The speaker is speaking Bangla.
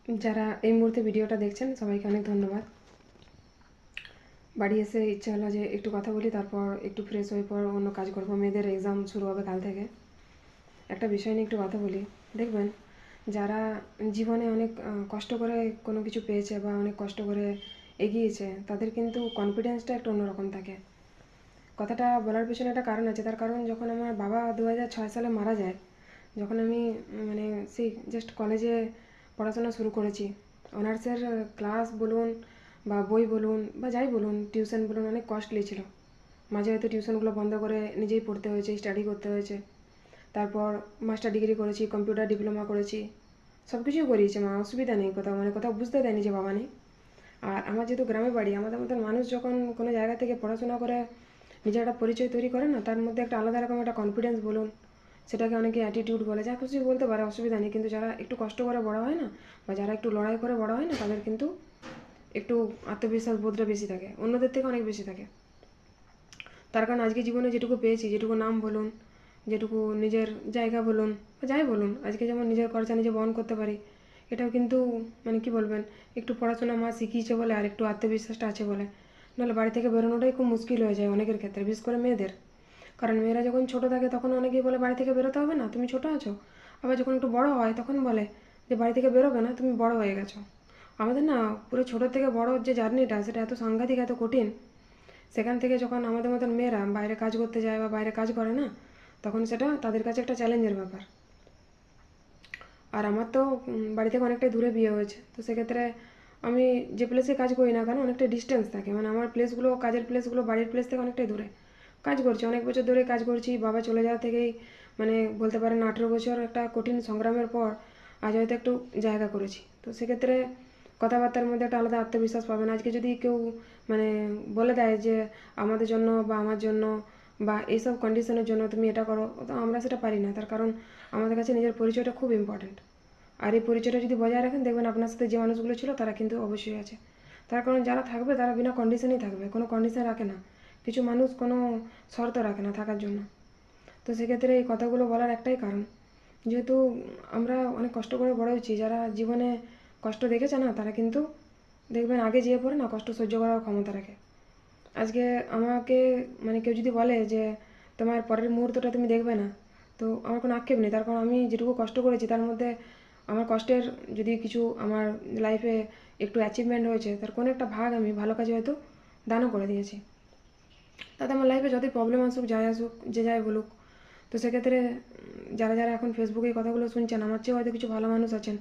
যারা এই মুহূর্তে ভিডিওটা দেখছেন সবাইকে অনেক ধন্যবাদ। বাড়ি এসে ইচ্ছা হলো যে একটু কথা বলি, তারপর একটু ফ্রেশ হয়ে পর অন্য কাজ করবো। মেয়েদের এক্সাম শুরু হবে কাল থেকে। একটা বিষয় নিয়ে একটু কথা বলি। দেখবেন যারা জীবনে অনেক কষ্ট করে কোনো কিছু পেয়েছে বা অনেক কষ্ট করে এগিয়েছে, তাদের কিন্তু কনফিডেন্সটা একটু অন্যরকম থাকে। কথাটা বলার পিছনে একটা কারণ আছে। তার কারণ যখন আমার বাবা 2006 সালে মারা যায়, যখন আমি মানে সেই জাস্ট কলেজে পড়াশোনা শুরু করেছি, অনার্সের ক্লাস বলুন বা বই বলুন বা যাই বলুন, টিউশন বলুন, অনেক কস্টলি ছিল। মাঝে হয়তো টিউশনগুলো বন্ধ করে নিজেই পড়তে হয়েছে, স্টাডি করতে হয়েছে। তারপর মাস্টার ডিগ্রি করেছি, কম্পিউটার ডিপ্লোমা করেছি, সব কিছুই করিয়েছে মা, অসুবিধা নেই। কোথাও কোথাও বুঝতে দেয়নি যে বাবা নেই। আর আমার যেহেতু গ্রামে বাড়ি, আমাদের মতন মানুষ যখন কোনো জায়গা থেকে পড়াশোনা করে নিজের একটা পরিচয় তৈরি করে না, তার মধ্যে একটা আলাদা রকম একটা কনফিডেন্স বলুন, সেটাকে অনেকে অ্যাটিটিউড বলে, যা খুশি বলতে পারে, অসুবিধা নেই। কিন্তু যারা একটু কষ্ট করে বড় হয় না, বা যারা একটু লড়াই করে বড় হয় না, তাদের কিন্তু একটু আত্মবিশ্বাস বোধটা বেশি থাকে, অন্যদের থেকে অনেক বেশি থাকে। তার কারণ আজকে জীবনে যেটুকু পেয়েছি, যেটুকু নাম বলুন, যেটুকু নিজের জায়গা বলুন বা যাই বলুন, আজকে যেমন নিজের খরচা নিজে বহন করতে পারি, এটাও কিন্তু কি বলবেন, একটু পড়াশোনা মা শিখিয়েছে বলে আর একটু আত্মবিশ্বাসটা আছে বলে। নাহলে বাড়ি থেকে বেরোনোটাই খুব মুশকিল হয়ে যায় অনেকের ক্ষেত্রে, বিশেষ করে মেয়েদের। কারণ মেয়েরা যখন ছোটো থাকে তখন অনেকেই বলে বাড়ি থেকে বেরোতে হবে না, তুমি ছোটো আছো। আবার যখন একটু বড় হয় তখন বলে যে বাড়ি থেকে বেরোবে না, তুমি বড় হয়ে গেছো। আমাদের না পুরো ছোটো থেকে বড় যে জার্নিটা, সেটা এত সাংঘাতিক, এত কঠিন। সেখান থেকে যখন আমাদের মতন মেয়েরা বাইরে কাজ করতে যায় বা বাইরে কাজ করে না, তখন সেটা তাদের কাছে একটা চ্যালেঞ্জের ব্যাপার। আর আমার তো বাড়ি থেকে অনেকটাই দূরে বিয়ে হয়েছে, তো সেক্ষেত্রে আমি যে প্লেসে কাজ করি না কেন, অনেকটা ডিস্টেন্স থাকে। আমার প্লেসগুলো, কাজের প্লেসগুলো বাড়ির প্লেস থেকে অনেকটাই দূরে। কাজ করছি, অনেক বছর ধরে কাজ করছি। বাবা চলে যাওয়া থেকেই বলতে পারেন 18 বছর একটা কঠিন সংগ্রামের পর আজ হয়তো একটু জায়গা করেছি। তো সেক্ষেত্রে কথাবার্তার মধ্যে একটা আলাদা আত্মবিশ্বাস পাবেন। আজকে যদি কেউ মানে বলে দেয় যে আমাদের জন্য বা আমার জন্য বা এইসব কন্ডিশনের জন্য তুমি এটা করো, তো আমরা সেটা পারি না। তার কারণ আমাদের কাছে নিজের পরিচয়টা খুব ইম্পর্ট্যান্ট। আর এই পরিচয়টা যদি বজায় রাখেন, দেখবেন আপনার সাথে যে মানুষগুলো ছিল তারা কিন্তু অবশ্যই আছে। তার কারণ যারা থাকবে তারা বিনা কন্ডিশনেই থাকবে, কোনো কন্ডিশন রাখে না। কিছু মানুষ কোনো শর্ত রাখে না থাকার জন্য। তো সেক্ষেত্রে এই কথাগুলো বলার একটাই কারণ, যেহেতু আমরা অনেক কষ্ট করে বড় হয়েছি। যারা জীবনে কষ্ট দেখেছে না, তারা কিন্তু দেখবেন আগে যেয়ে পড়ে না কষ্ট সহ্য করার ক্ষমতা রাখে। আজকে আমাকে কেউ যদি বলে যে তোমার পরের মুহূর্তটা তুমি দেখবে না, তো আমার কোনো আক্ষেপ নেই। তার কারণ আমি যেটুকু কষ্ট করেছি তার মধ্যে আমার কষ্টের যদি কিছু আমার লাইফে একটু অ্যাচিভমেন্ট হয়েছে, তার কোনো একটা ভাগ আমি ভালো কাজে হয়তো দানও করে দিয়েছি। তাতে আমার লাইফে যতই প্রবলেম আসুক, যাই আসুক, যে যাই বলুক, তো সেক্ষেত্রে যারা যারা এখন ফেসবুকে এই কথাগুলো শুনছেন, আমার চেয়েও হয়তো কিছু ভালো মানুষ আছেন।